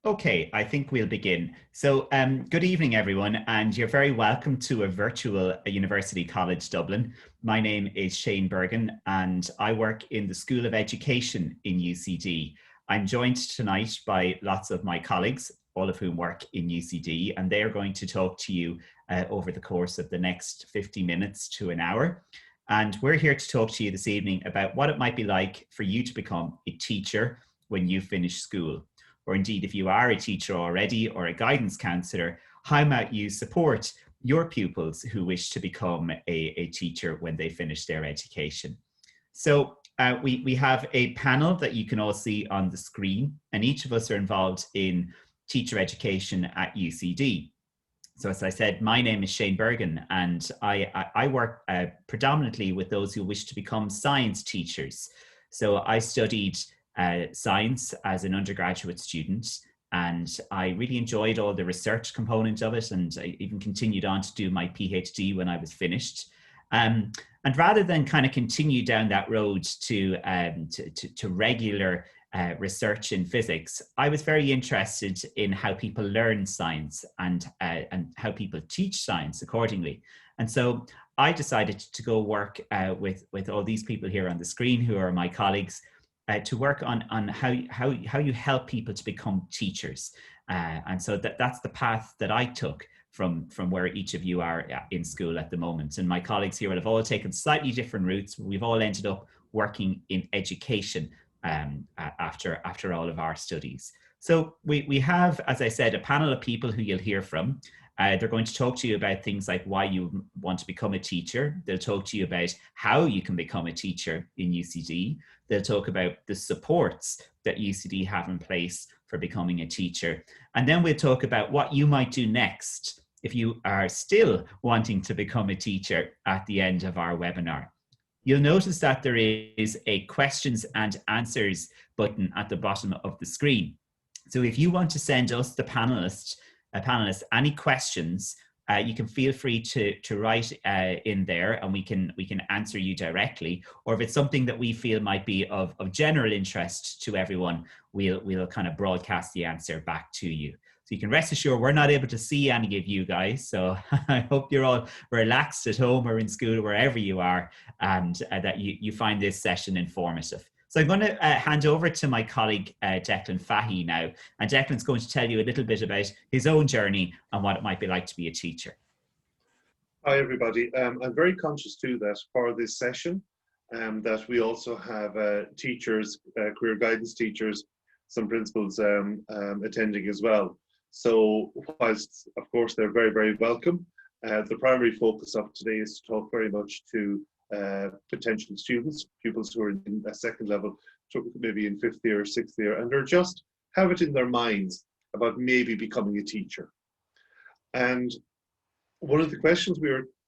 Okay, I think we'll begin. Good evening, everyone, and you're very welcome to a virtual University College Dublin. My name is Shane Bergen, and I work in the School of Education in UCD. I'm joined tonight by lots of my colleagues, all of whom work in UCD, and they are going to talk to you over the course of the next 50 minutes to an hour. And we're here to talk to you this evening about what it might be like for you to become a teacher when you finish school. Or indeed, if you are a teacher already or a guidance counsellor, how might you support your pupils who wish to become a teacher when they finish their education? We have a panel that you can all see on the screen, and each of us are involved in teacher education at UCD. So as I said, my name is Shane Bergen, and I work predominantly with those who wish to become science teachers. So I studied science as an undergraduate student, and I really enjoyed all the research component of it, and I even continued on to do my PhD when I was finished. And rather than kind of continue down that road to regular research in physics, I was very interested in how people learn science and how people teach science accordingly. And so I decided to go work with all these people here on the screen who are my colleagues, to work on how you help people to become teachers. And so that's the path that I took from where each of you are in school at the moment. And my colleagues here will have all taken slightly different routes. We've all ended up working in education after all of our studies. So we have, as I said, a panel of people who you'll hear from. They're going to talk to you about things like why you want to become a teacher. They'll talk to you about how you can become a teacher in UCD. They'll talk about the supports that UCD have in place for becoming a teacher. And then we'll talk about what you might do next if you are still wanting to become a teacher at the end of our webinar. You'll notice that there is a questions and answers button at the bottom of the screen. So if you want to send us, the panelists, any questions, you can feel free to write in there, and we can answer you directly. Or if it's something that we feel might be of general interest to everyone, we'll kind of broadcast the answer back to you. So you can rest assured we're not able to see any of you guys. So I hope you're all relaxed at home or in school, wherever you are, and that you find this session informative. So I'm going to hand over to my colleague, Declan Fahey now. And Declan's going to tell you a little bit about his own journey and what it might be like to be a teacher. Hi, everybody. I'm very conscious too that for this session, that we also have teachers, career guidance teachers, some principals attending as well. So whilst, of course, they're very, very welcome, the primary focus of today is to talk very much to potential students, pupils who are in a second level, maybe in fifth year or sixth year, and they're just have it in their minds about maybe becoming a teacher. And one of the questions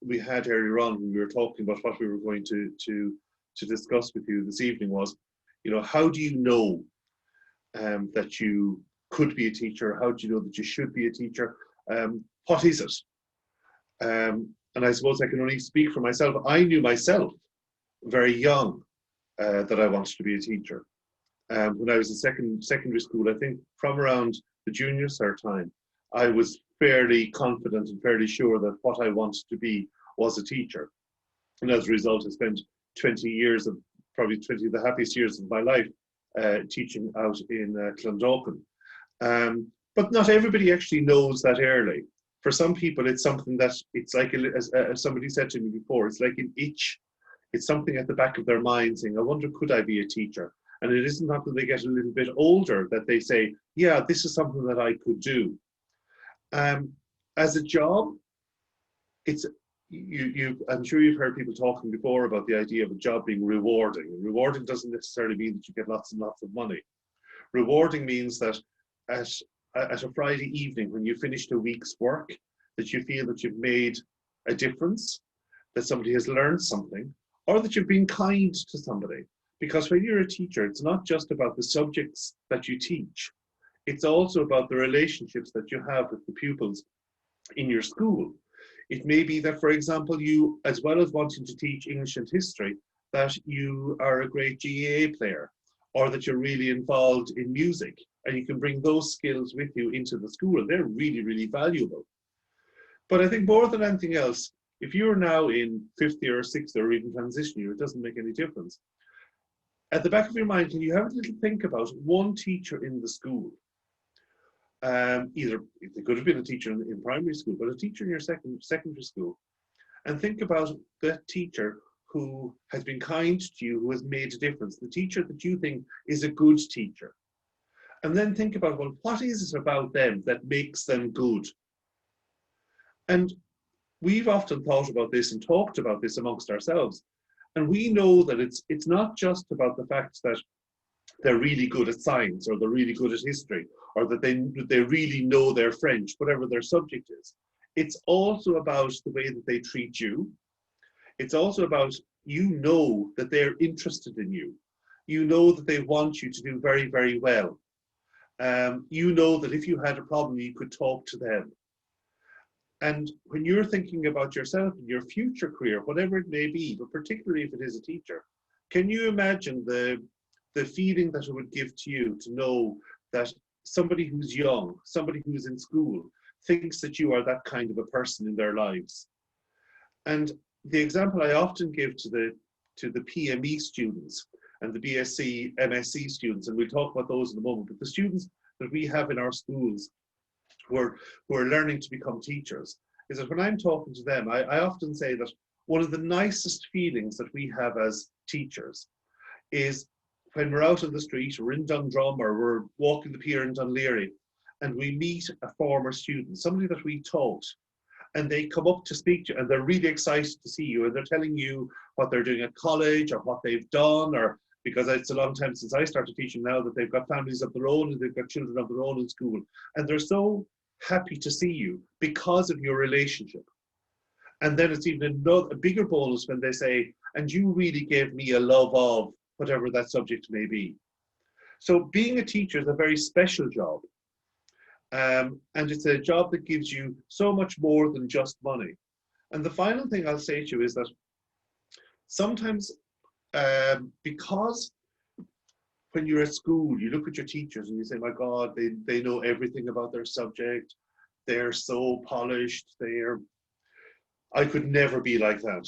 we had earlier on when we were talking about what we were going to discuss with you this evening was, how do you know that you could be a teacher? How do you know that you should be a teacher? What is it? And I suppose I can only speak for myself. I knew myself very young that I wanted to be a teacher. When I was in secondary school, I think from around the junior cert time, I was fairly confident and fairly sure that what I wanted to be was a teacher. And as a result, I spent 20 years of, probably 20 of the happiest years of my life, teaching out in Clondalkin. But not everybody actually knows that early. For some people, it's something that it's like, as somebody said to me before, it's like an itch. It's something at the back of their mind saying, I wonder, could I be a teacher? And it isn't until they get a little bit older that they say, yeah, this is something that I could do. As a job, it's I'm sure you've heard people talking before about the idea of a job being rewarding. And rewarding doesn't necessarily mean that you get lots and lots of money. Rewarding means that at a Friday evening, when you finished a week's work, that you feel that you've made a difference, that somebody has learned something, or that you've been kind to somebody. Because when you're a teacher, it's not just about the subjects that you teach. It's also about the relationships that you have with the pupils in your school. It may be that, for example, you, as well as wanting to teach English and history, that you are a great GAA player, or that you're really involved in music. and you can bring those skills with you into the school. They're really, really valuable. But I think more than anything else, if you're now in fifth year or sixth year or even transition year, it doesn't make any difference. At the back of your mind, can you have a little think about one teacher in the school? Either they could have been a teacher in primary school, but a teacher in your secondary school, and think about that teacher who has been kind to you, who has made a difference, the teacher that you think is a good teacher. And then think about, well, what is it about them that makes them good? And we've often thought about this and talked about this amongst ourselves. And we know that it's not just about the fact that they're really good at science, or they're really good at history, or that they really know their French, whatever their subject is. It's also about the way that they treat you. It's also about, you know, that they're interested in you. You know that they want you to do very, very well. You know that if you had a problem, you could talk to them. And when you're thinking about yourself and your future career, whatever it may be, but particularly if it is a teacher, can you imagine the feeling that it would give to you to know that somebody who's young, somebody who's in school, thinks that you are that kind of a person in their lives? And the example I often give to the PME students and the BSc, MSc students, and we'll talk about those in a moment, but the students that we have in our schools who are learning to become teachers, is that when I'm talking to them, I often say that one of the nicest feelings that we have as teachers is when we're out on the street, or in Dundrum, or we're walking the pier in Dunleary, and we meet a former student, somebody that we taught, and they come up to speak to you, and they're really excited to see you, and they're telling you what they're doing at college, or what they've done, or because it's a long time since I started teaching now, that they've got families of their own and they've got children of their own in school, and they're so happy to see you because of your relationship. And then it's even a bigger bonus when they say, and you really gave me a love of whatever that subject may be. So being a teacher is a very special job. And it's a job that gives you so much more than just money. And the final thing I'll say to you is that sometimes, because when you're at school, you look at your teachers and you say, my God, they know everything about their subject. They're so polished. I could never be like that.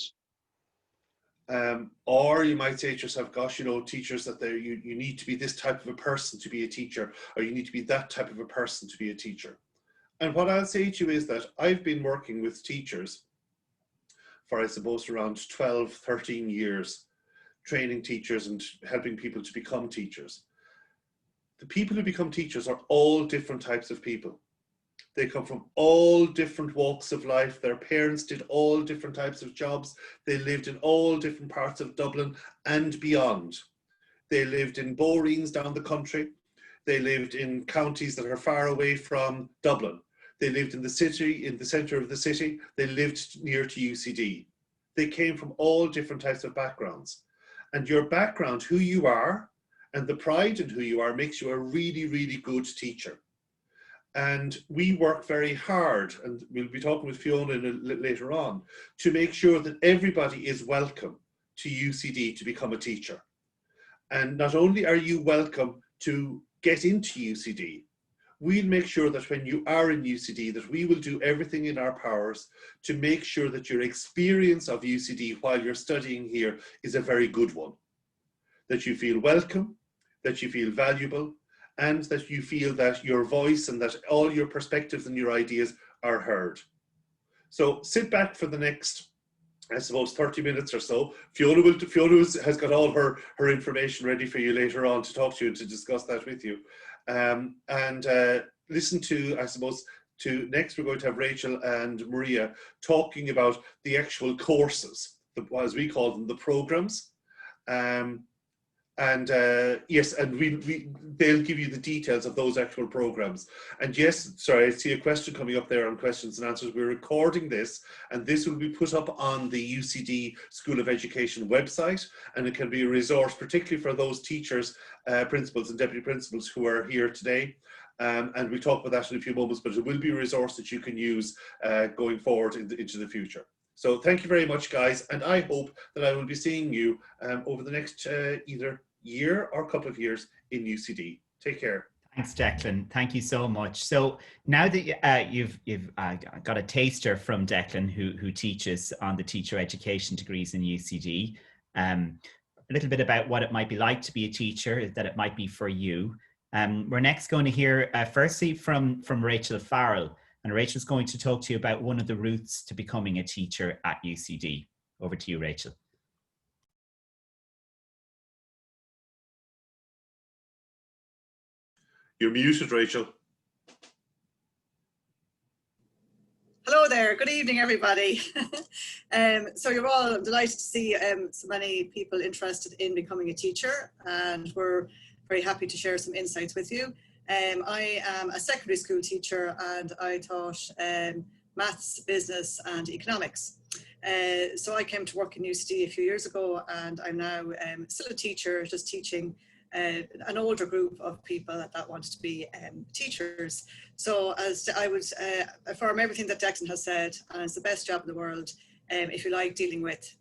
Or you might say to yourself, gosh, you know, teachers, that you need to be this type of a person to be a teacher, or you need to be that type of a person to be a teacher. And what I'll say to you is that I've been working with teachers for, I suppose, around 12, 13 years, training teachers and helping people to become teachers. The people who become teachers are all different types of people. They come from all different walks of life. Their parents did all different types of jobs. They lived in all different parts of Dublin and beyond. They lived in boreens down the country. They lived in counties that are far away from Dublin. They lived in the city, in the centre of the city. They lived near to UCD. They came from all different types of backgrounds. And your background, who you are, and the pride in who you are makes you a really, really good teacher. And we work very hard, and we'll be talking with Fiona later on, to make sure that everybody is welcome to UCD to become a teacher. And not only are you welcome to get into UCD, we'll make sure that when you are in UCD, that we will do everything in our powers to make sure that your experience of UCD while you're studying here is a very good one. That you feel welcome, that you feel valuable, and that you feel that your voice and that all your perspectives and your ideas are heard. So sit back for the next, I suppose, 30 minutes or so. Fiona has got all her information ready for you later on to talk to you and to discuss that with you. Listen to, I suppose, next we're going to have Rachel and Maria talking about the actual courses, as we call them, the programs. Yes, and they'll give you the details of those actual programs. And yes, sorry, I see a question coming up there on questions and answers. We're recording this, and this will be put up on the UCD School of Education website, and it can be a resource, particularly for those teachers, principals and deputy principals who are here today. And we'll talk about that in a few moments, but it will be a resource that you can use going forward into the future. So thank you very much, guys, and I hope that I will be seeing you over the next either year or couple of years in UCD. Take care. Thanks, Declan. Thank you so much. So now that you've got a taster from Declan, who teaches on the teacher education degrees in UCD, a little bit about what it might be like to be a teacher, that it might be for you. We're next going to hear firstly from Rachel Farrell, and Rachel's going to talk to you about one of the routes to becoming a teacher at UCD. Over to you, Rachel. You're muted, Rachel. Hello there. Good evening, everybody. So you're all delighted to see so many people interested in becoming a teacher, and we're very happy to share some insights with you. I am a secondary school teacher, and I taught maths, business and economics. So I came to work in UCD a few years ago, and I'm now still a teacher, just teaching an older group of people that wanted to be teachers. So as I would affirm everything that Declan has said, and it's the best job in the world if you like dealing with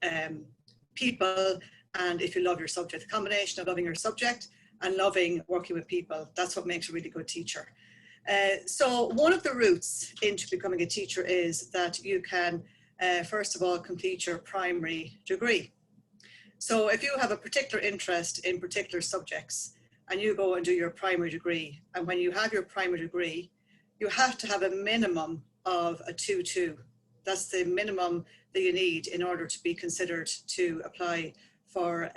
people, and if you love your subject. The combination of loving your subject and loving working with people, that's what makes a really good teacher. So one of the routes into becoming a teacher is that you can first of all complete your primary degree. So if you have a particular interest in particular subjects and you go and do your primary degree, and when you have your primary degree, you have to have a minimum of a 2-2. That's the minimum that you need in order to be considered to apply for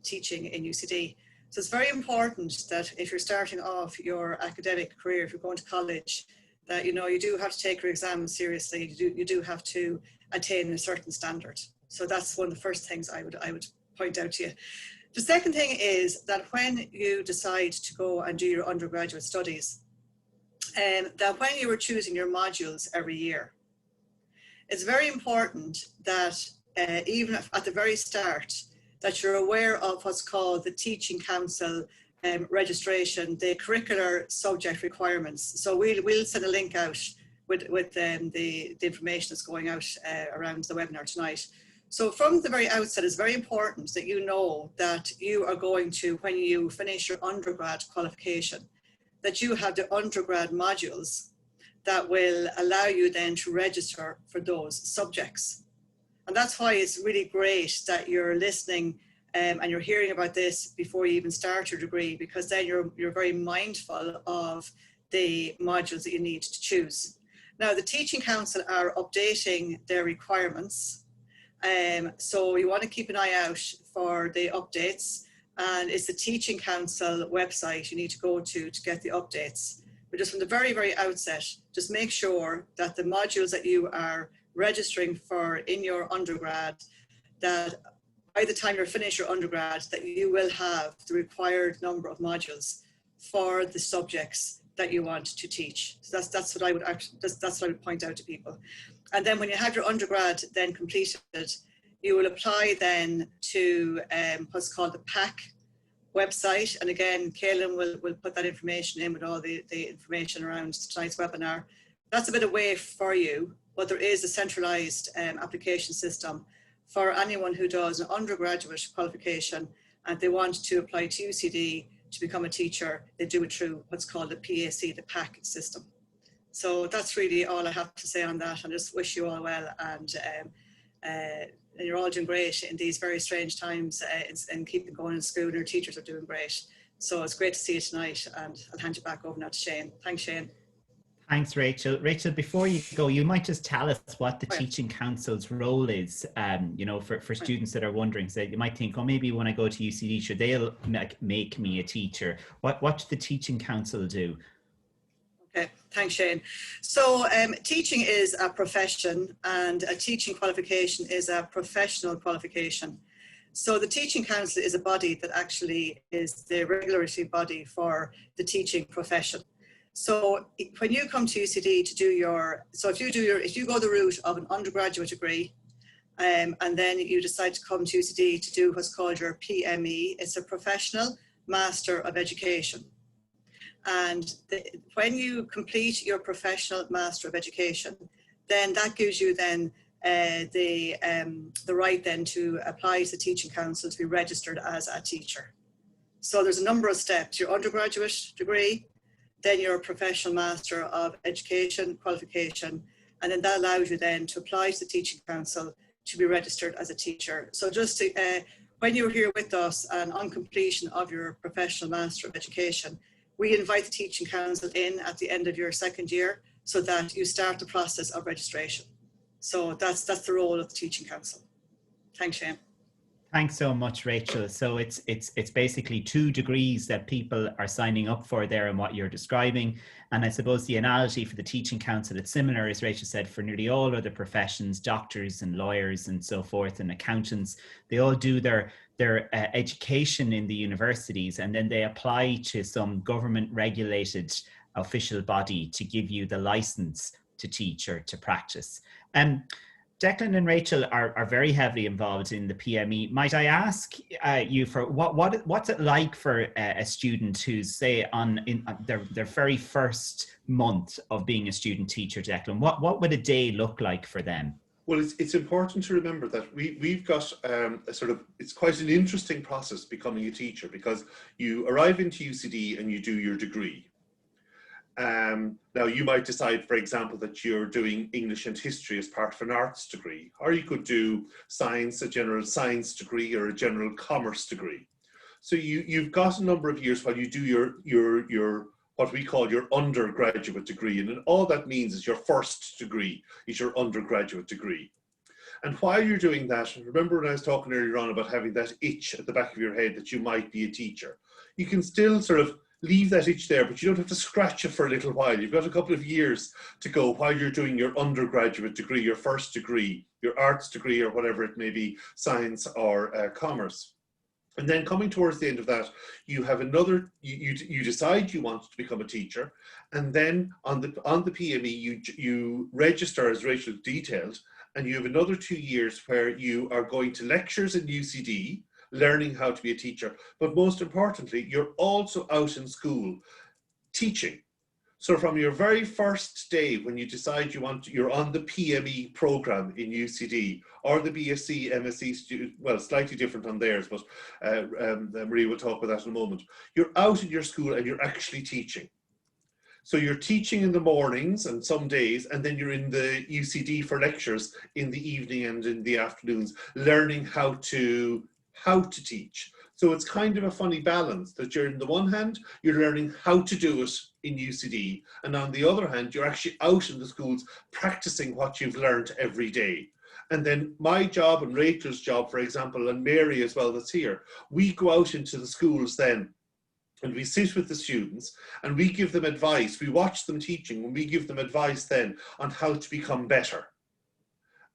teaching in UCD. So it's very important that if you're starting off your academic career, if you're going to college, that you do have to take your exams seriously. You do have to attain a certain standard. So that's one of the first things I would point out to you. The second thing is that when you decide to go and do your undergraduate studies, that when you are choosing your modules every year, it's very important that even at the very start, that you're aware of what's called the Teaching Council registration, the curricular subject requirements. So we'll send a link out with the information that's going out around the webinar tonight. So from the very outset, it's very important that you know that you are going to, when you finish your undergrad qualification, that you have the undergrad modules that will allow you then to register for those subjects. And that's why it's really great that you're listening and you're hearing about this before you even start your degree, because then you're very mindful of the modules that you need to choose. Now, the Teaching Council are updating their requirements. So you want to keep an eye out for the updates, and it's the Teaching Council website you need to go to get the updates. But just from the very, very outset, just make sure that the modules that you are registering for in your undergrad, that by the time you're finished your undergrad, that you will have the required number of modules for the subjects that you want to teach. So that's what I would point out to people. And then when you have your undergrad then completed, you will apply then to what's called the PAC website. And again, Caelan will put that information in with all the information around tonight's webinar. That's a bit away for you, but there is a centralized application system for anyone who does an undergraduate qualification and they want to apply to UCD to become a teacher. They do it through what's called the PAC, the PAC system. So that's really all I have to say on that. I just wish you all well, and you're all doing great in these very strange times and keeping going in school, and your teachers are doing great. So it's great to see you tonight, and I'll hand you back over now to Shane. Thanks, Shane. Thanks, Rachel. Rachel, before you go, you might just tell us what the Teaching Council's role is, for students that are wondering. So you might think, oh, maybe when I go to UCD, should they make me a teacher? What should the Teaching Council do? Okay, thanks, Shane. So teaching is a profession, and a teaching qualification is a professional qualification. So the Teaching Council is a body that actually is the regulatory body for the teaching profession. So when you come to UCD to do if you go the route of an undergraduate degree, and then you decide to come to UCD to do what's called your PME, it's a Professional Master of Education. And when you complete your Professional Master of Education, then that gives you then the right then to apply to the Teaching Council to be registered as a teacher. So there's a number of steps: your undergraduate degree, then your professional Master of Education qualification, and then that allows you then to apply to the Teaching Council to be registered as a teacher. So just to, when you're here with us and on completion of your professional Master of Education, we invite the Teaching Council in at the end of your second year so that you start the process of registration. So that's the role of the Teaching Council. Thanks, Shane. Thanks so much, Rachel. So it's basically 2 degrees that people are signing up for there in what you're describing. And I suppose the analogy for the Teaching Council, it's similar, as Rachel said, for nearly all other professions, doctors and lawyers and so forth, and accountants. They all do their education in the universities, and then they apply to some government regulated official body to give you the license to teach or to practice. Declan and Rachel are very heavily involved in the PME. Might I ask you for what's it like for a student who's, say, in their very first month of being a student teacher, Declan? What would a day look like for them? Well, it's important to remember that we've got it's quite an interesting process becoming a teacher, because you arrive into UCD and you do your degree. Now, you might decide, for example, that you're doing English and history as part of an arts degree, or you could do science, a general science degree, or a general commerce degree. So you've got a number of years while you do your what we call your undergraduate degree, and then all that means is your first degree is your undergraduate degree. And while you're doing that, remember when I was talking earlier on about having that itch at the back of your head that you might be a teacher, you can still sort of leave that itch there, but you don't have to scratch it for a little while. You've got a couple of years to go while you're doing your undergraduate degree, your first degree, your arts degree, or whatever it may be, science or commerce. And then coming towards the end of that, you have another, you decide you want to become a teacher. And then on the PME, you register, as Rachel detailed, and you have another 2 years where you are going to lectures in UCD, learning how to be a teacher, but most importantly, you're also out in school teaching. So from your very first day, when you decide you're on the PME program in UCD, or the BSc, MSc student, well, slightly different on theirs, but Marie will talk about that in a moment. You're out in your school and you're actually teaching. So you're teaching in the mornings and some days, and then you're in the UCD for lectures in the evening and in the afternoons, learning how to teach. So it's kind of a funny balance that you're, on the one hand, you're learning how to do it in UCD, and on the other hand, you're actually out in the schools practicing what you've learned every day. And then my job and Rachel's job, for example, and Mary as well that's here, we go out into the schools then and we sit with the students and we give them advice. We watch them teaching and we give them advice then on how to become better.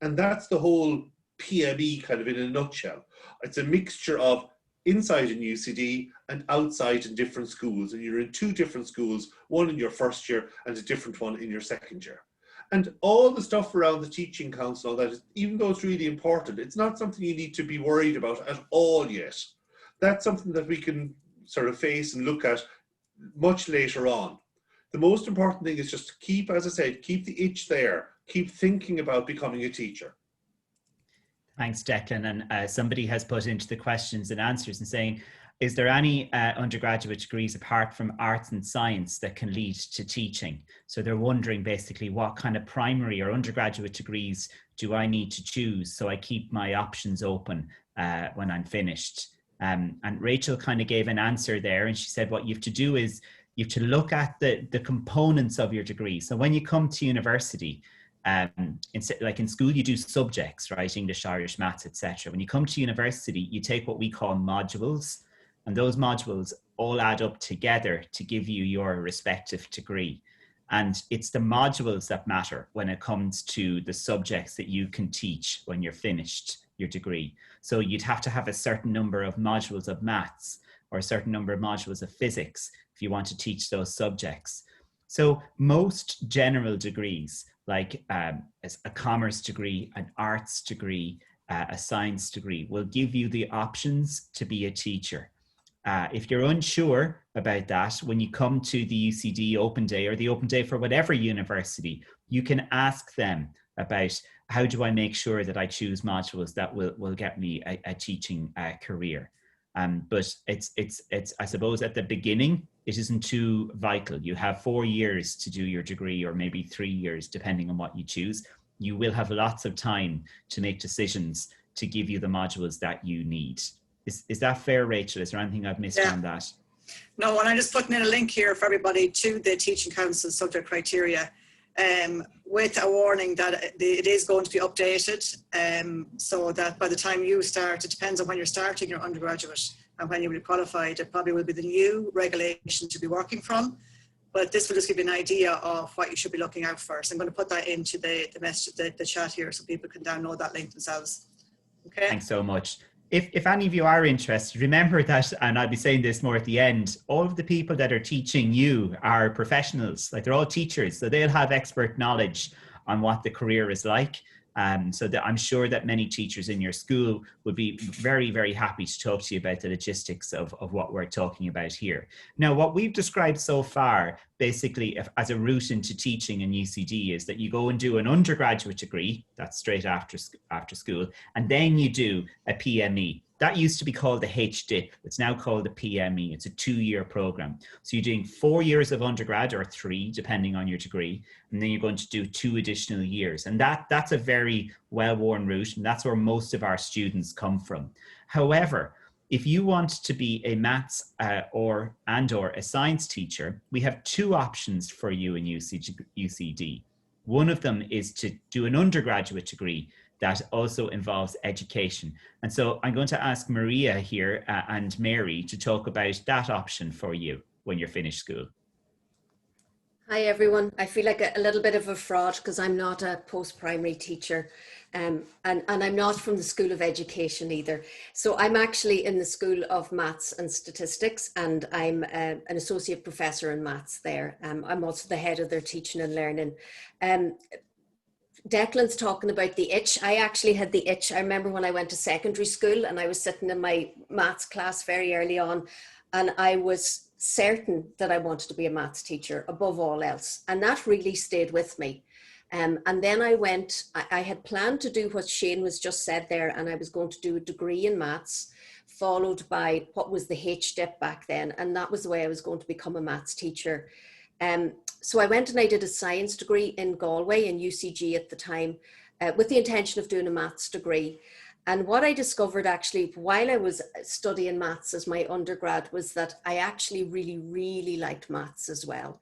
And that's the whole PME kind of in a nutshell. It's a mixture of inside in UCD and outside in different schools. And you're in 2 different schools, one in your first year and a different one in your second year. And all the stuff around the Teaching Council, that even though it's really important, it's not something you need to be worried about at all yet. That's something that we can sort of face and look at much later on. The most important thing is just keep, as I said, keep the itch there. Keep thinking about becoming a teacher. Thanks, Declan. And somebody has put into the questions and answers and saying, is there any undergraduate degrees apart from arts and science that can lead to teaching? So they're wondering basically what kind of primary or undergraduate degrees do I need to choose so I keep my options open when I'm finished? And Rachel kind of gave an answer there, and she said what you have to do is you have to look at the components of your degree. So when you come to university, like in school, you do subjects, right? English, Irish, maths, etc. When you come to university, you take what we call modules, and those modules all add up together to give you your respective degree. And it's the modules that matter when it comes to the subjects that you can teach when you're finished your degree. So you'd have to have a certain number of modules of maths or a certain number of modules of physics if you want to teach those subjects. So most general degrees, like a commerce degree, an arts degree, a science degree, will give you the options to be a teacher. If you're unsure about that, when you come to the UCD Open Day or the Open Day for whatever university, you can ask them about how do I make sure that I choose modules that will get me a teaching career. But it's I suppose at the beginning, it isn't too vital. You have 4 years to do your degree, or maybe 3 years, depending on what you choose. You will have lots of time to make decisions to give you the modules that you need. Is that fair, Rachel? Is there anything I've missed on that? No, and I'm just putting in a link here for everybody to the Teaching Council subject criteria, with a warning that it is going to be updated, so that by the time you start, it depends on when you're starting your undergraduate and when you will be qualified, it probably will be the new regulation to be working from. But this will just give you an idea of what you should be looking out for. So I'm going to put that into the message, the chat here, so people can download that link themselves. Okay. Thanks so much. If any of you are interested, remember that, and I'll be saying this more at the end, all of the people that are teaching you are professionals, like they're all teachers, so they'll have expert knowledge on what the career is like. So that I'm sure that many teachers in your school would be very, very happy to talk to you about the logistics of what we're talking about here. Now, what we've described so far, basically as a route into teaching in UCD, is that you go and do an undergraduate degree, that's straight after school, and then you do a PME. That used to be called the HDIP. It's now called the PME. It's a 2-year program. So you're doing 4 years of undergrad, or 3, depending on your degree, and then you're going to do 2 additional years. And that's a very well-worn route, and that's where most of our students come from. However, if you want to be a maths or a science teacher, we have 2 options for you in UCD. One of them is to do an undergraduate degree that also involves education. And so I'm going to ask Maria here and Mary to talk about that option for you when you're finished school. Hi everyone. I feel like a little bit of a fraud because I'm not a post-primary teacher, and I'm not from the School of Education either. So I'm actually in the School of Maths and Statistics, and I'm an associate professor in maths there. I'm also the head of their teaching and learning. Declan's talking about the itch. I actually had the itch. I remember when I went to secondary school and I was sitting in my maths class very early on, and I was certain that I wanted to be a maths teacher above all else. And that really stayed with me. And then I had planned to do what Shane was just said there, and I was going to do a degree in maths, followed by what was the HDIP back then. And that was the way I was going to become a maths teacher. So I went and I did a science degree in Galway, in UCG at the time, with the intention of doing a maths degree. And what I discovered actually while I was studying maths as my undergrad was that I actually really, really liked maths as well.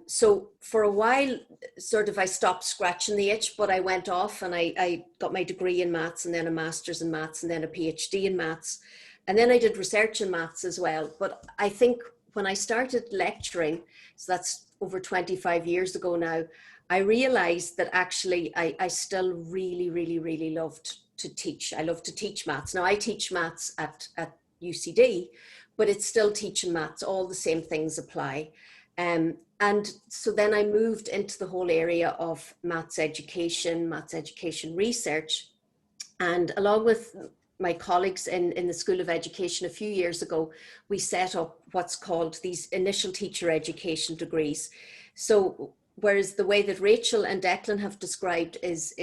So for a while, sort of I stopped scratching the itch, but I went off and I got my degree in maths, and then a master's in maths, and then a PhD in maths. And then I did research in maths as well. But I think when I started lecturing, so that's over 25 years ago now, I realized that actually I still really, really, really loved to teach. I love to teach maths. Now I teach maths at UCD, but it's still teaching maths. All the same things apply. And so then I moved into the whole area of maths education research. And along with my colleagues in the School of Education a few years ago, we set up what's called these initial teacher education degrees. So whereas the way that Rachel and Declan have described is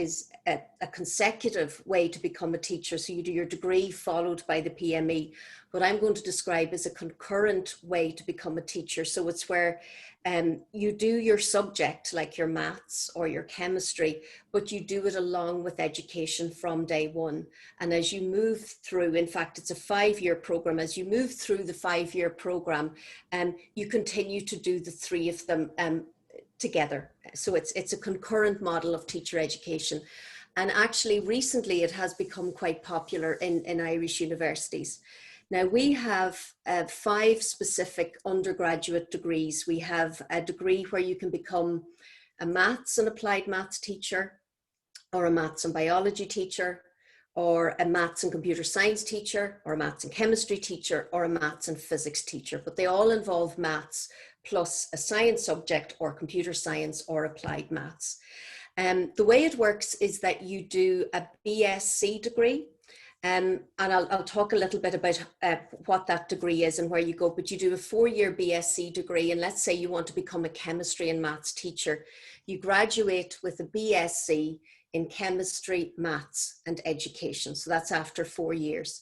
a consecutive way to become a teacher. So you do your degree followed by the PME. What I'm going to describe is a concurrent way to become a teacher. So it's where you do your subject, like your maths or your chemistry, but you do it along with education from day one. And as you move through, in fact, it's a 5-year program. As you move through the 5-year program, you continue to do the 3 of them together. So it's a concurrent model of teacher education. And actually recently it has become quite popular in Irish universities. Now we have 5 specific undergraduate degrees. We have a degree where you can become a maths and applied maths teacher, or a maths and biology teacher, or a maths and computer science teacher, or a maths and chemistry teacher, or a maths and physics teacher. But they all involve maths plus a science subject, or computer science, or applied maths. The way it works is that you do a BSc degree, and I'll talk a little bit about what that degree is and where you go, but you do a 4-year BSc degree, and let's say you want to become a chemistry and maths teacher. You graduate with a BSc in chemistry, maths and education. So that's after 4 years.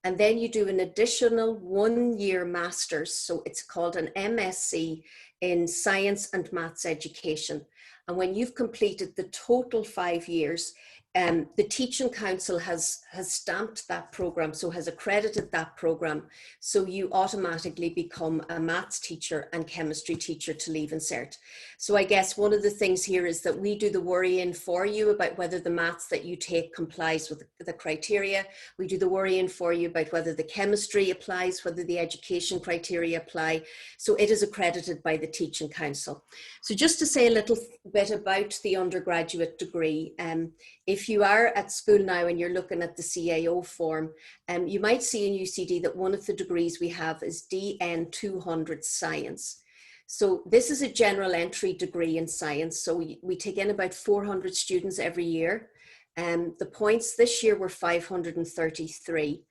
And then you do an additional 1-year master's. So it's called an MSc in science and maths education. And when you've completed the total 5 years, the Teaching Council has stamped that program, so has accredited that program. So you automatically become a maths teacher and chemistry teacher to Leave Cert. So I guess one of the things here is that we do the worrying for you about whether the maths that you take complies with the criteria. We do the worrying for you about whether the chemistry applies, whether the education criteria apply. So it is accredited by the Teaching Council. So just to say a little bit about the undergraduate degree, if you are at school now and you're looking at the CAO form, you might see in UCD that one of the degrees we have is DN 200 Science. So this is a general entry degree in science. So we take in about 400 students every year. The points this year were 533.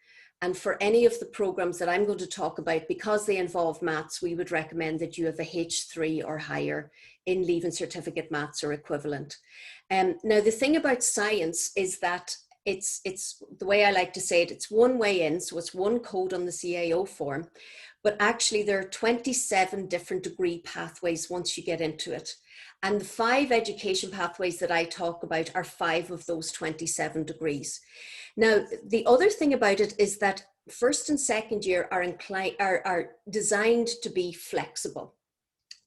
And for any of the programs that I'm going to talk about, because they involve maths, we would recommend that you have a H3 or higher in Leaving Certificate Maths or equivalent. Now, the thing about science is that it's the way I like to say it, it's one way in, so it's one code on the CAO form, but actually there are 27 different degree pathways once you get into it. And the 5 education pathways that I talk about are 5 of those 27 degrees. Now, the other thing about it is that first and second year are designed to be flexible.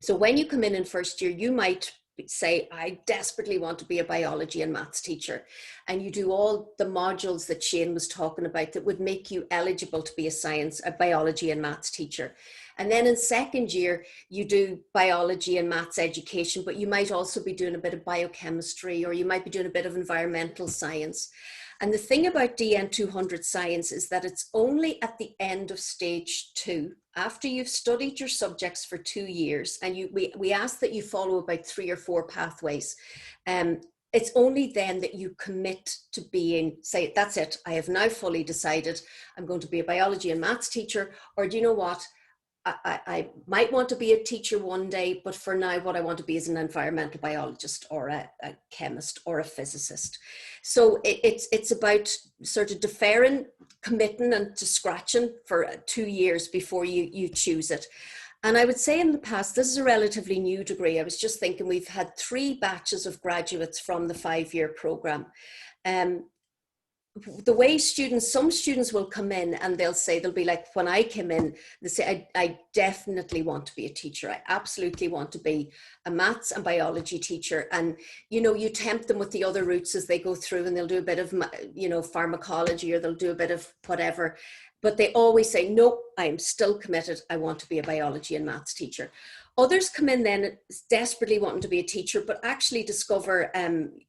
So when you come in first year, you might say, I desperately want to be a biology and maths teacher. And you do all the modules that Shane was talking about that would make you eligible to be a biology and maths teacher. And then in second year, you do biology and maths education, but you might also be doing a bit of biochemistry, or you might be doing a bit of environmental science. And the thing about DN 200 Science is that it's only at the end of stage 2, after you've studied your subjects for 2 years, and we ask that you follow about 3 or 4 pathways. It's only then that you commit to being, say, that's it, I have now fully decided I'm going to be a biology and maths teacher, or do you know what? I might want to be a teacher one day, but for now, what I want to be is an environmental biologist or a chemist or a physicist. So it's about sort of deferring, committing and to scratching for 2 years before you choose it. And I would say in the past, this is a relatively new degree. I was just thinking we've had 3 batches of graduates from the 5-year program. The way some students will come in and they'll be like, when I came in, they say, I definitely want to be a teacher. I absolutely want to be a maths and biology teacher. And, you tempt them with the other routes as they go through, and they'll do a bit of, pharmacology, or they'll do a bit of whatever. But they always say, no, I'm still committed. I want to be a biology and maths teacher. Others come in then desperately wanting to be a teacher, but actually discover,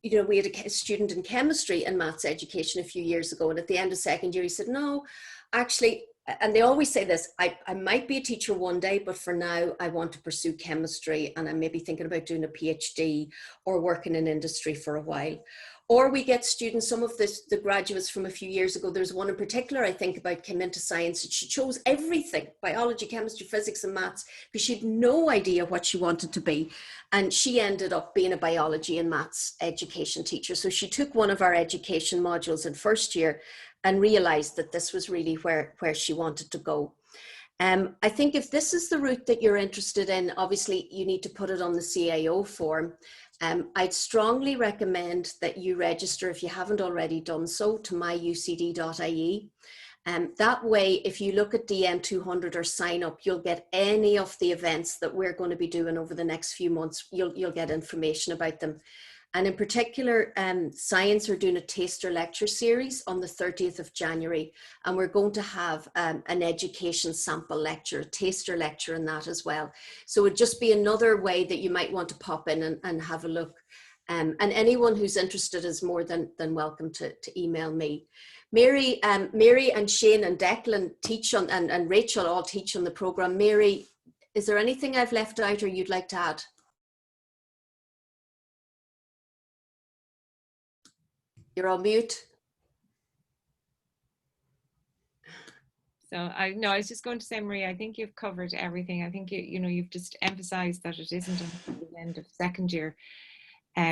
we had a student in chemistry and maths education a few years ago. And at the end of second year, he said, no, actually, and they always say this, I might be a teacher one day, but for now I want to pursue chemistry, and I'm maybe thinking about doing a PhD or working in industry for a while. Or we get students, some of the graduates from a few years ago, there's one in particular I think about, came into science, and she chose everything, biology, chemistry, physics and maths, because she had no idea what she wanted to be. And she ended up being a biology and maths education teacher. So she took one of our education modules in first year and realized that this was really where she wanted to go. I think if this is the route that you're interested in, obviously you need to put it on the CAO form. I'd strongly recommend that you register, if you haven't already done so, to myucd.ie. That way, if you look at DN 200 or sign up, you'll get any of the events that we're going to be doing over the next few months. You'll get information about them. And in particular, Science are doing a taster lecture series on the 30th of January. And we're going to have an education sample lecture, a taster lecture in that as well. So it'd just be another way that you might want to pop in and have a look. And anyone who's interested is more than welcome to email me. Mary and Shane and Declan teach on, and Rachel all teach on the program. Mary, is there anything I've left out or you'd like to add? You're on mute. So I was just going to say, Maria, I think you've covered everything. I think you've just emphasized that it isn't until the end of second year.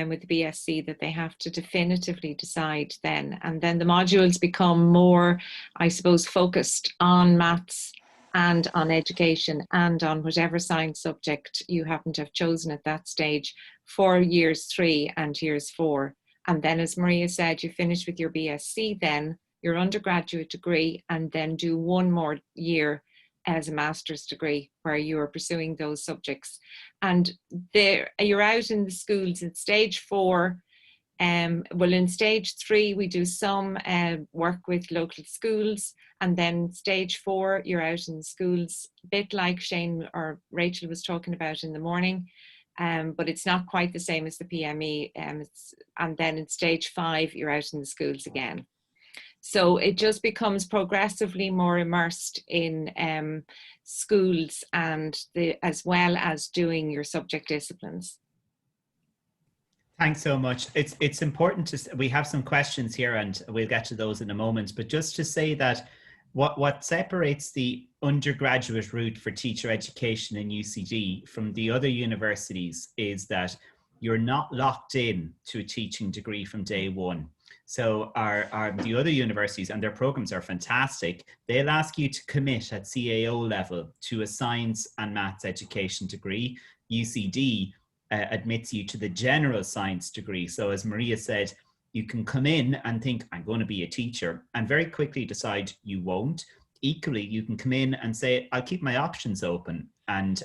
with the BSc that they have to definitively decide then. And then the modules become more, I suppose, focused on maths and on education and on whatever science subject you happen to have chosen at that stage for years 3 and years 4. And then, as Maria said, you finish with your BSc, then your undergraduate degree, and then do 1 more year as a master's degree where you are pursuing those subjects. And there you're out in the schools in stage 4. Well, in stage 3, we do some work with local schools, and then stage 4, you're out in the schools, a bit like Shane or Rachel was talking about in the morning, but it's not quite the same as the PME. And then in stage 5, you're out in the schools again. So it just becomes progressively more immersed in schools and as well as doing your subject disciplines. Thanks so much. It's important to, we have some questions here and we'll get to those in a moment, but just to say that what separates the undergraduate route for teacher education in UCD from the other universities is that you're not locked in to a teaching degree from day one. So the other universities, and their programs are fantastic, they'll ask you to commit at CAO level to a science and maths education degree. UCD admits you to the general science degree. So as Maria said, you can come in and think, I'm going to be a teacher, and very quickly decide you won't. Equally, you can come in and say, I'll keep my options open, and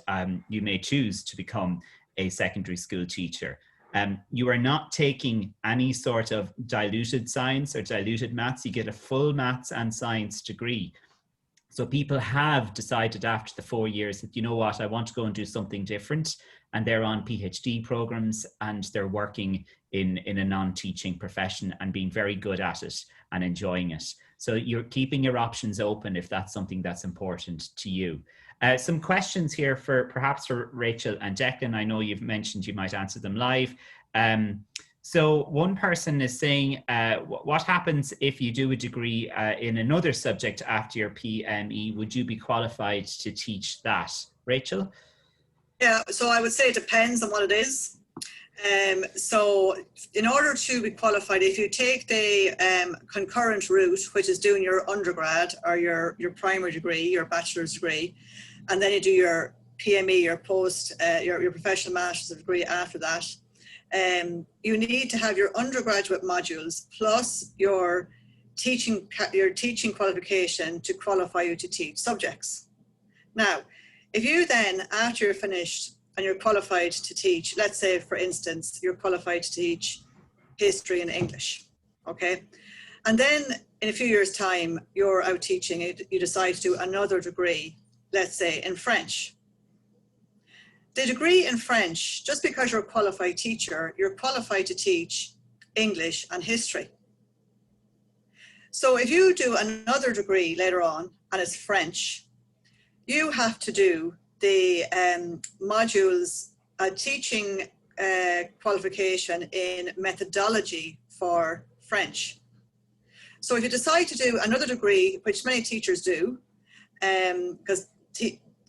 you may choose to become a secondary school teacher. You are not taking any sort of diluted science or diluted maths. You get a full maths and science degree. So people have decided after the 4 years that, you know what, I want to go and do something different. And they're on PhD programs and they're working in a non-teaching profession and being very good at it and enjoying it. So you're keeping your options open if that's something that's important to you. Some questions here perhaps for Rachel and Declan. I know you've mentioned you might answer them live. So one person is saying, what happens if you do a degree in another subject after your PME? Would you be qualified to teach that? Rachel? Yeah, so I would say it depends on what it is. So in order to be qualified, if you take the concurrent route, which is doing your undergrad or your primary degree, your bachelor's degree, and then you do your PME, your your professional master's degree after that, you need to have your undergraduate modules plus your teaching qualification to qualify you to teach subjects. Now, if you then, after you're finished and you're qualified to teach, let's say, for instance, you're qualified to teach history and English, okay? And then in a few years' time, you're out teaching, you decide to do another degree, let's say, in French. The degree in French, just because you're a qualified teacher, you're qualified to teach English and history. So if you do another degree later on and it's French, you have to do the modules, teaching qualification in methodology for French. So if you decide to do another degree, which many teachers do, because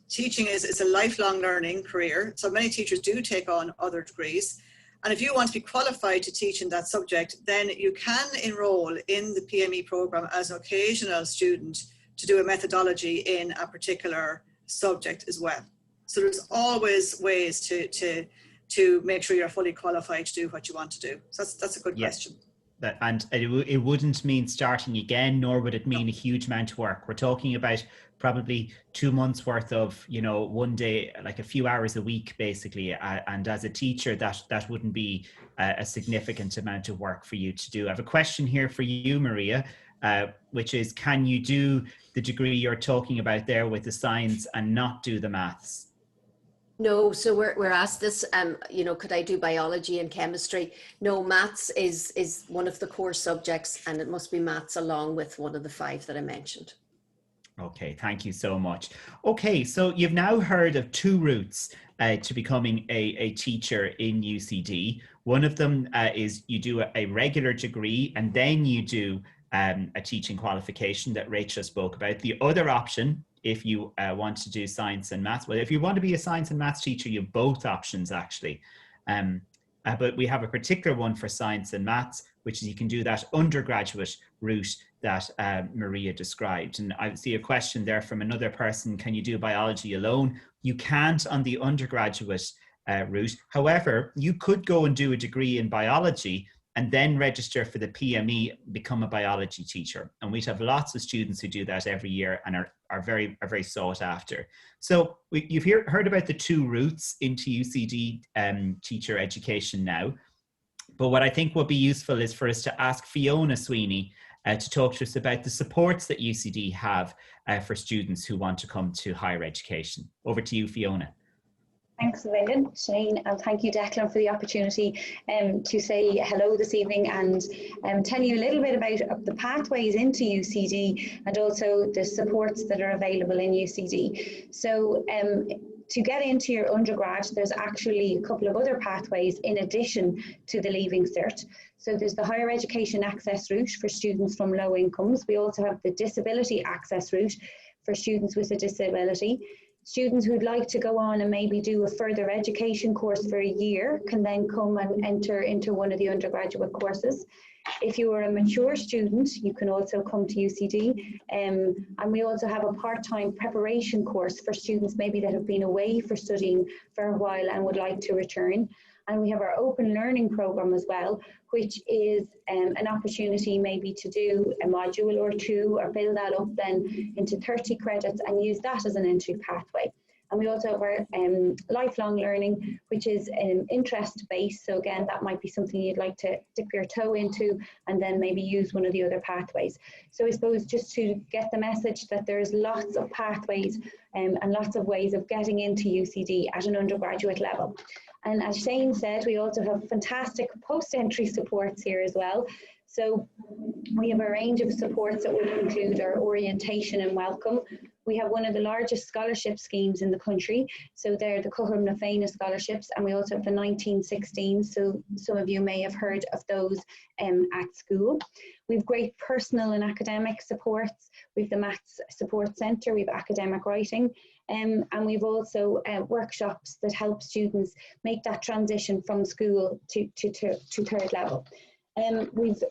teaching is a lifelong learning career, so many teachers do take on other degrees. And if you want to be qualified to teach in that subject, then you can enroll in the PME program as an occasional student to do a methodology in a particular subject as well. So there's always ways to make sure you're fully qualified to do what you want to do. So that's a good question. And it wouldn't mean starting again, nor would it mean a huge amount of work. We're talking about probably 2 months worth of, you know, one day, like a few hours a week, basically. And as a teacher, that wouldn't be a significant amount of work for you to do. I have a question here for you, Maria, which is, can you do the degree you're talking about there with the science and not do the maths? No, so we're asked this, you know, could I do biology and chemistry? No, maths is one of the core subjects, and it must be maths along with one of the 5 that I mentioned. Okay, thank you so much. Okay, so you've now heard of 2 routes to becoming a teacher in UCD. One of them is you do a regular degree and then you do a teaching qualification that Rachel spoke about. The other option, if you want to do science and maths, well, if you want to be a science and maths teacher, you have both options actually. but we have a particular one for science and maths, which is you can do that undergraduate route that Maria described. And I see a question there from another person, can you do biology alone? You can't on the undergraduate route. However, you could go and do a degree in biology and then register for the PME, become a biology teacher. And we'd have lots of students who do that every year and are very sought after. So you've heard about the two routes into UCD teacher education now. But what I think would be useful is for us to ask Fiona Sweeney to talk to us about the supports that UCD have for students who want to come to higher education. Over to you, Fiona. Thanks a million, Shane, and thank you, Declan, for the opportunity to say hello this evening and tell you a little bit about the pathways into UCD and also the supports that are available in UCD. So to get into your undergrad, there's actually a couple of other pathways in addition to the Leaving Cert. So there's the higher education access route for students from low incomes. We also have the disability access route for students with a disability. Students who'd like to go on and maybe do a further education course for a year can then come and enter into one of the undergraduate courses. If you are a mature student, you can also come to UCD. And we also have a part-time preparation course for students maybe that have been away for studying for a while and would like to return. And we have our open learning program as well, which is an opportunity maybe to do a module or two or build that up then into 30 credits and use that as an entry pathway. And we also have our lifelong learning, which is interest-based. So again, that might be something you'd like to dip your toe into and then maybe use one of the other pathways. So I suppose just to get the message that there's lots of pathways and lots of ways of getting into UCD at an undergraduate level. And as Shane said, we also have fantastic post-entry supports here as well. So we have a range of supports that would include our orientation and welcome. We have one of the largest scholarship schemes in the country. So they're the Cohram na Féine scholarships, and we also have the 1916. So some of you may have heard of those at school. We have great personal and academic supports. We have the Maths Support Centre, we have academic writing, and we've also workshops that help students make that transition from school to third level. We've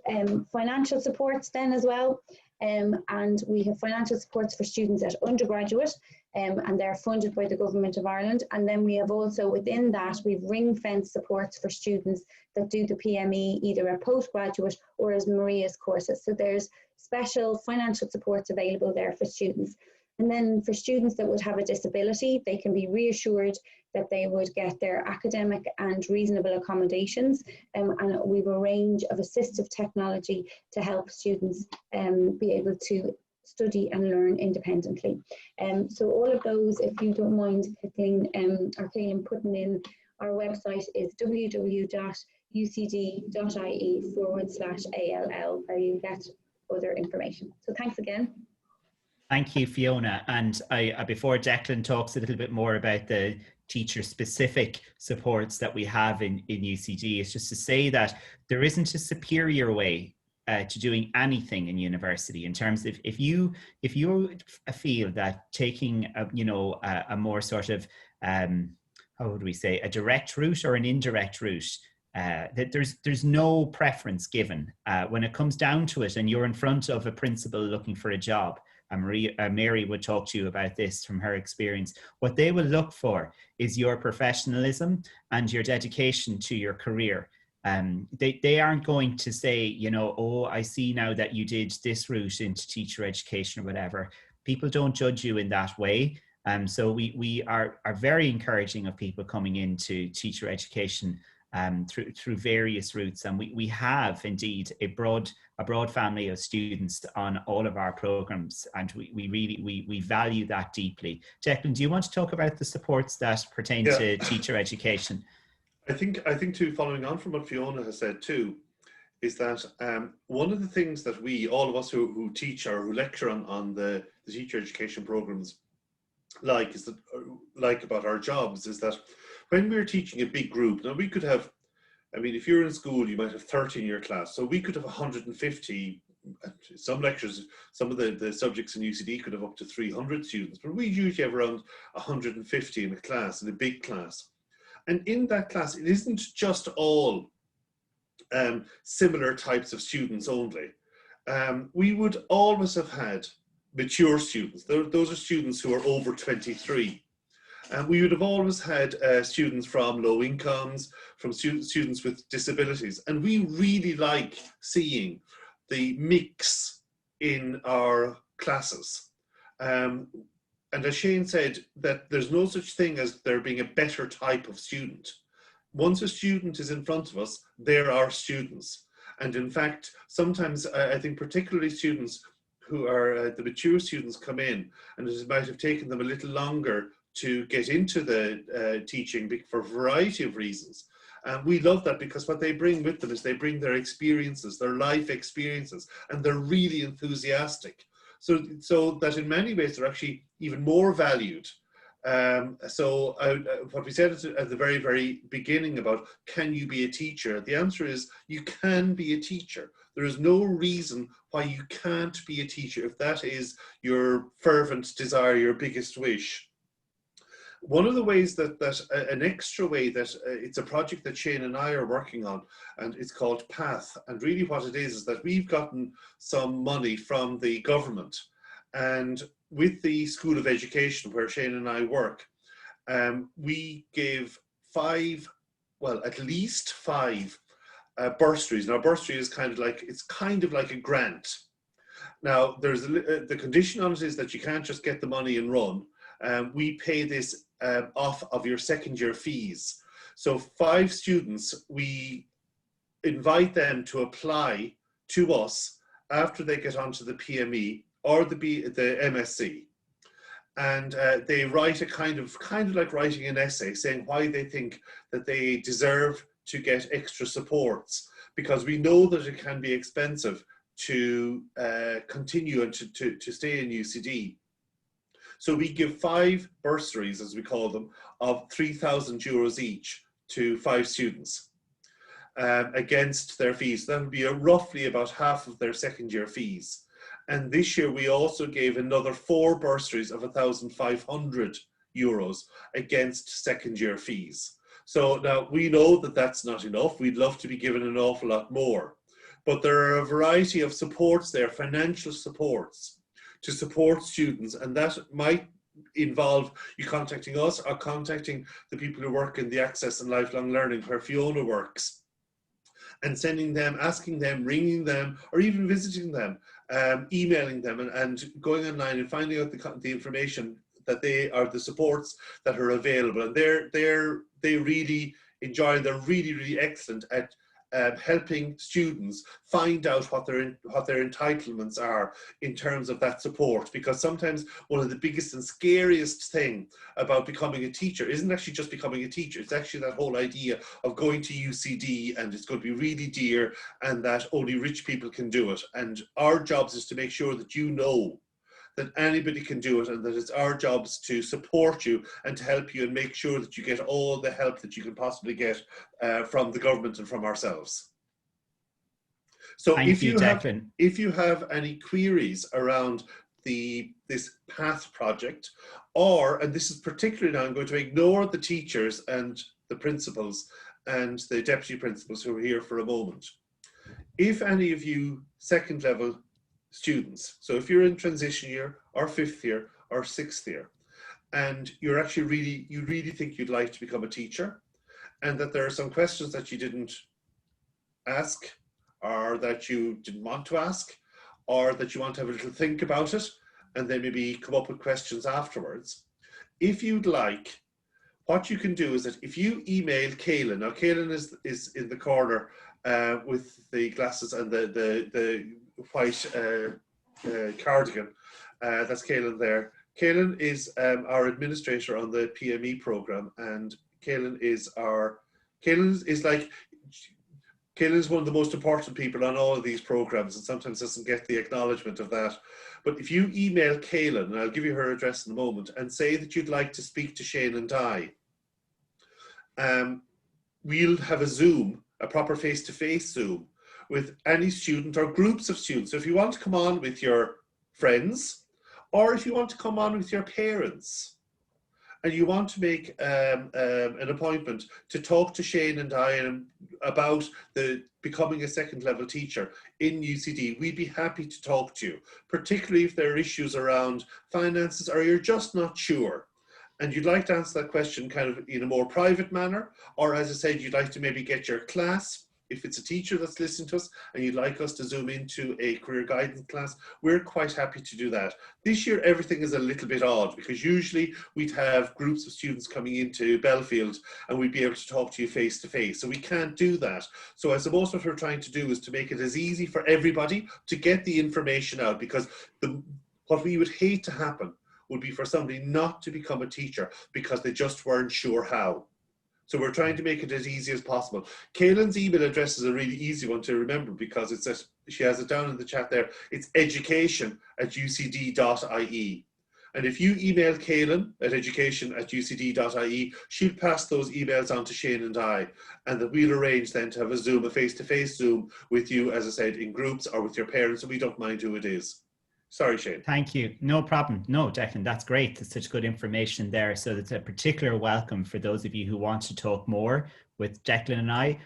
financial supports then as well, and we have financial supports for students at undergraduate, and they're funded by the Government of Ireland. And then we have also within that, we've ring-fence supports for students that do the PME, either a postgraduate or as Maria's courses. So there's special financial supports available there for students. And then for students that would have a disability, they can be reassured that they would get their academic and reasonable accommodations. And we have a range of assistive technology to help students be able to study and learn independently. So all of those, if you don't mind, Kathleen or Kaylin, putting in, our website is www.ucd.ie/ALL, where you get other information. So thanks again. Thank you, Fiona. And before Declan talks a little bit more about the teacher-specific supports that we have in UCD, it's just to say that there isn't a superior way to doing anything in university. In terms of if you feel that taking a more sort of how would we say, a direct route or an indirect route, that there's no preference given when it comes down to it, and you're in front of a principal looking for a job. Mary would talk to you about this from her experience. What they will look for is your professionalism and your dedication to your career. They aren't going to say, oh, I see now that you did this route into teacher education or whatever. People don't judge you in that way. So we are very encouraging of people coming into teacher education through various routes, and we have indeed a broad family of students on all of our programs, and we value that deeply. Declan, do you want to talk about the supports that pertain to teacher education? I think too, following on from what Fiona has said too, is that one of the things that all of us who teach or who lecture on the teacher education programs like about our jobs is that when we're teaching a big group, now we could have, if you're in school, you might have 30 in your class. So we could have 150, some lectures, some of the subjects in UCD could have up to 300 students, but we usually have around 150 in a class, in a big class. And in that class, it isn't just all similar types of students only. We would always have had mature students. Those are students who are over 23. And we would have always had students from low incomes, from students with disabilities. And we really like seeing the mix in our classes. And as Shane said, that there's no such thing as there being a better type of student. Once a student is in front of us, they're our students. And in fact, sometimes I think particularly students who are the mature students come in, and it might have taken them a little longer to get into the teaching for a variety of reasons. And we love that, because what they bring with them is they bring their experiences, their life experiences, and they're really enthusiastic. So that in many ways they're actually even more valued. What we said at the very, very beginning about can you be a teacher? The answer is you can be a teacher. There is no reason why you can't be a teacher if that is your fervent desire, your biggest wish. One of the ways an extra way that it's a project that Shane and I are working on, and it's called PATH. And really what it is that we've gotten some money from the government, and with the School of Education where Shane and I work, we gave at least five bursaries. Now, bursary is kind of like a grant. Now, there's the condition on it is that you can't just get the money and run. We pay this off of your second year fees. So 5 students, we invite them to apply to us after they get onto the PME or the MSc. And they write a kind of like writing an essay saying why they think that they deserve to get extra supports, because we know that it can be expensive to continue and to stay in UCD. So we give 5 bursaries, as we call them, of €3,000 each to 5 students against their fees. That would be roughly about half of their second year fees. And this year we also gave another 4 bursaries of €1,500 against second year fees. So now we know that that's not enough. We'd love to be given an awful lot more. But there are a variety of supports there, financial supports, to support students, and that might involve you contacting us or contacting the people who work in the Access and Lifelong Learning where Fiona works, and sending them, asking them, ringing them, or even visiting them, emailing them, and going online and finding out the information that they are the supports that are available. And they really enjoy, they're really, really excellent at helping students find out what their entitlements are in terms of that support. Because sometimes one of the biggest and scariest thing about becoming a teacher isn't actually just becoming a teacher, it's actually that whole idea of going to UCD and it's going to be really dear and that only rich people can do it. And our jobs is to make sure that you know that anybody can do it, and that it's our jobs to support you and to help you and make sure that you get all the help that you can possibly get from the government and from ourselves. So if you have any queries around this PATH project, and this is particularly now, I'm going to ignore the teachers and the principals and the deputy principals who are here for a moment. If any of you second level students, so if you're in transition year or 5th year or 6th year, and you're actually you really think you'd like to become a teacher, and that there are some questions that you didn't ask, or that you didn't want to ask, or that you want to have a little think about it, and then maybe come up with questions afterwards. If you'd like, what you can do is that if you email Caelan, now Caelan is in the corner with the glasses and the white cardigan. That's Caelan there. Caelan is our administrator on the PME program, and Caelan is one of the most important people on all of these programs, and sometimes doesn't get the acknowledgement of that. But if you email Caelan, and I'll give you her address in a moment, and say that you'd like to speak to Shane and I, we'll have a Zoom, a proper face-to-face Zoom, with any student or groups of students. So if you want to come on with your friends, or if you want to come on with your parents, and you want to make an appointment to talk to Shane and I about becoming a second level teacher in UCD, we'd be happy to talk to you, particularly if there are issues around finances or you're just not sure. And you'd like to answer that question kind of in a more private manner, or as I said, you'd like to maybe get your class, if it's a teacher that's listening to us and you'd like us to zoom into a career guidance class, we're quite happy to do that. This year, everything is a little bit odd because usually we'd have groups of students coming into Belfield and we'd be able to talk to you face to face. So we can't do that. So I suppose what we're trying to do is to make it as easy for everybody to get the information out, because what we would hate to happen would be for somebody not to become a teacher because they just weren't sure how. So we're trying to make it as easy as possible. Kaylin's email address is a really easy one to remember because she has it down in the chat there. It's education@ucd.ie. And if you email Kaylin at education@ucd.ie, she'll pass those emails on to Shane and I, and that we'll arrange then to have a face-to-face Zoom with you, as I said, in groups or with your parents, so we don't mind who it is. Sorry, Shane. Thank you. No problem. No, Declan, that's great. That's such good information there. So it's a particular welcome for those of you who want to talk more with Declan and I,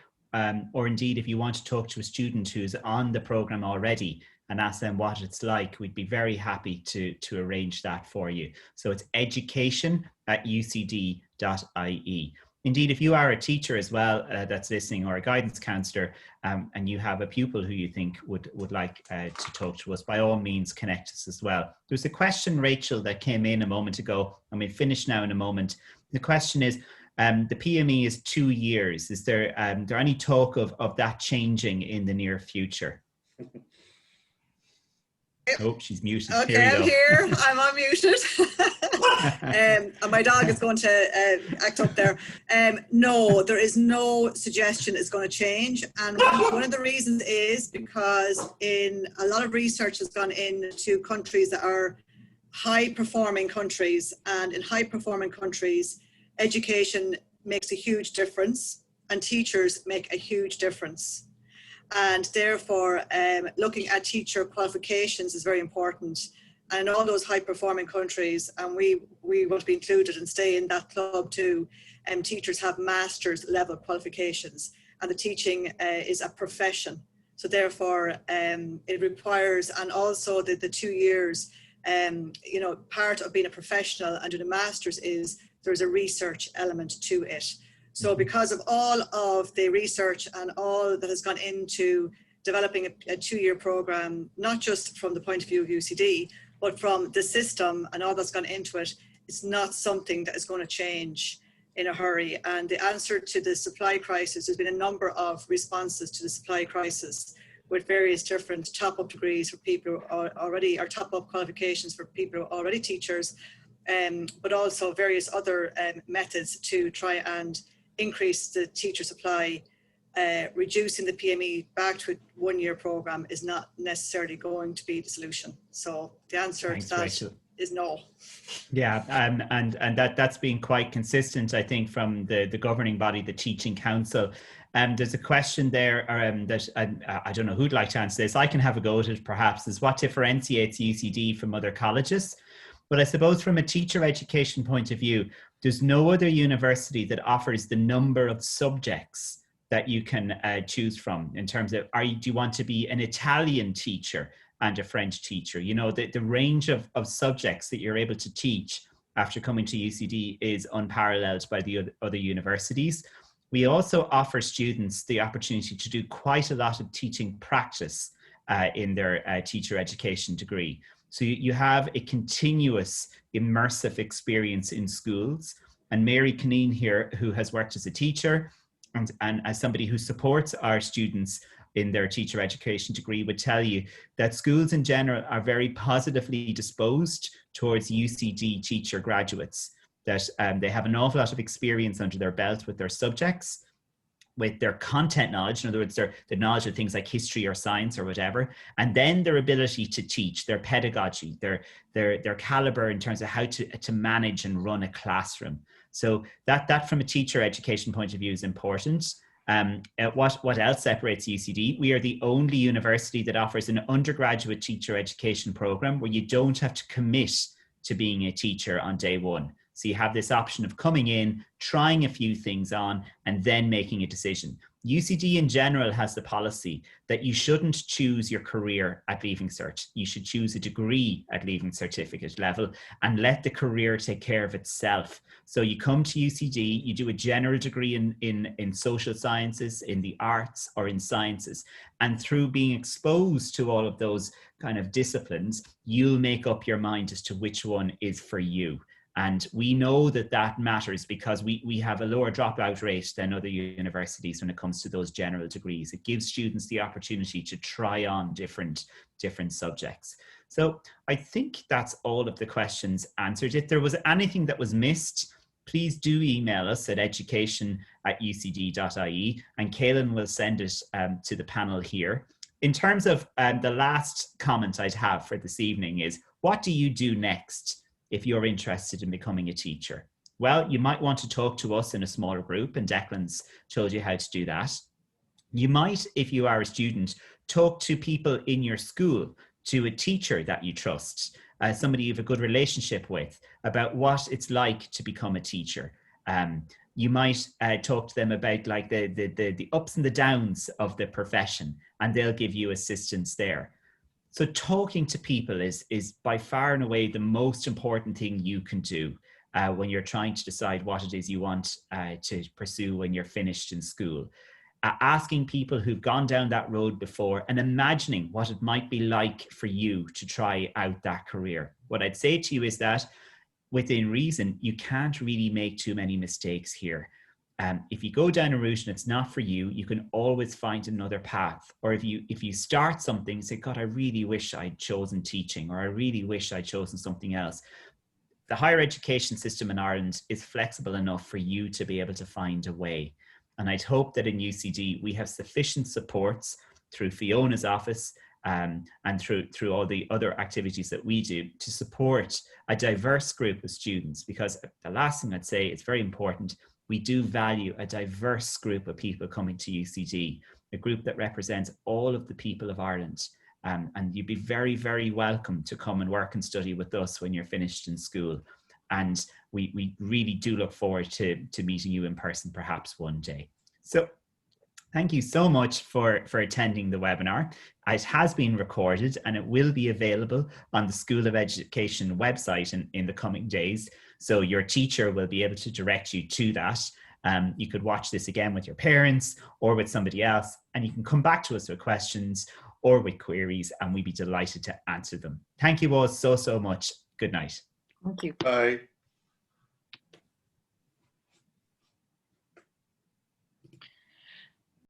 or indeed if you want to talk to a student who's on the program already and ask them what it's like, we'd be very happy to arrange that for you. So it's education@ucd.ie. Indeed, if you are a teacher as well that's listening, or a guidance counsellor, and you have a pupil who you think would like to talk to us, by all means connect us as well. There's a question, Rachel, that came in a moment ago, and we'll finish now in a moment. The question is, the PME is 2 years. Is there any talk of that changing in the near future? Oh, she's muted. Okay, I'm here. I'm unmuted. And my dog is going to act up there. No, there is no suggestion it's going to change. And one of the reasons is because a lot of research has gone into countries that are high-performing countries. And in high-performing countries, education makes a huge difference and teachers make a huge difference. And therefore, looking at teacher qualifications is very important. And in all those high-performing countries, and we want to be included and stay in that club too, teachers have master's level qualifications, and the teaching is a profession. So therefore, it requires, and also the 2 years, part of being a professional and doing a master's is there's a research element to it. So because of all of the research and all that has gone into developing a 2-year program, not just from the point of view of UCD, but from the system and all that's gone into it, it's not something that is going to change in a hurry. And the answer to the supply crisis, there's been a number of responses to the supply crisis with various different top-up degrees for people who are already, or top-up qualifications for people who are already teachers, but also various other methods to try and increase the teacher supply. Reducing the PME back to a 1-year program is not necessarily going to be the solution. So the answer to that Rachel. is no. Yeah, and that's been quite consistent, I think, from the governing body, the Teaching Council. There's a question there that I don't know who'd like to answer this. I can have a go at it perhaps, is what differentiates UCD from other colleges? But I suppose from a teacher education point of view, there's no other university that offers the number of subjects that you can choose from in terms of, do you want to be an Italian teacher and a French teacher? You know, the range of subjects that you're able to teach after coming to UCD is unparalleled by the other universities. We also offer students the opportunity to do quite a lot of teaching practice in their teacher education degree. So you have a continuous immersive experience in schools. And Mary Caneen here, who has worked as a teacher and as somebody who supports our students in their teacher education degree, would tell you that schools in general are very positively disposed towards UCD teacher graduates, that they have an awful lot of experience under their belt with their subjects, with their content knowledge, in other words, the knowledge of things like history or science or whatever, and then their ability to teach, their pedagogy, their caliber in terms of how to manage and run a classroom. So that from a teacher education point of view is important. What else separates UCD? We are the only university that offers an undergraduate teacher education program where you don't have to commit to being a teacher on day one. So you have this option of coming in, trying a few things on, and then making a decision. UCD in general has the policy that you shouldn't choose your career at Leaving Cert. You should choose a degree at Leaving Certificate level and let the career take care of itself. So you come to UCD, you do a general degree in social sciences, in the arts, or in sciences. And through being exposed to all of those kind of disciplines, you'll make up your mind as to which one is for you. And we know that that matters because we have a lower dropout rate than other universities when it comes to those general degrees. It gives students the opportunity to try on different subjects. So I think that's all of the questions answered. If there was anything that was missed, please do email us at education@ucd.ie, and Caelan will send it to the panel here. In terms of the last comment I'd have for this evening is, what do you do next if you're interested in becoming a teacher? Well, you might want to talk to us in a smaller group, and Declan's told you how to do that. You might, if you are a student, talk to people in your school, to a teacher that you trust, somebody you have a good relationship with, about what it's like to become a teacher. You might talk to them about like the ups and the downs of the profession, and they'll give you assistance there. So talking to people is by far and away the most important thing you can do when you're trying to decide what it is you want to pursue when you're finished in school. Asking people who've gone down that road before and imagining what it might be like for you to try out that career. What I'd say to you is that within reason, you can't really make too many mistakes here. If you go down a route and it's not for you, you can always find another path. Or if you start something, say, God, I really wish I'd chosen teaching, or I really wish I'd chosen something else. The higher education system in Ireland is flexible enough for you to be able to find a way. And I'd hope that in UCD, we have sufficient supports through Fiona's office and through all the other activities that we do to support a diverse group of students. Because the last thing I'd say, it's very important, we do value a diverse group of people coming to UCD, a group that represents all of the people of Ireland. And you'd be very, very welcome to come and work and study with us when you're finished in school. And we really do look forward to meeting you in person perhaps one day. So thank you so much for attending the webinar. It has been recorded and it will be available on the School of Education website in the coming days. So your teacher will be able to direct you to that. You could watch this again with your parents or with somebody else, and you can come back to us with questions or with queries, and we'd be delighted to answer them. Thank you all so much. Good night. Thank you. Bye.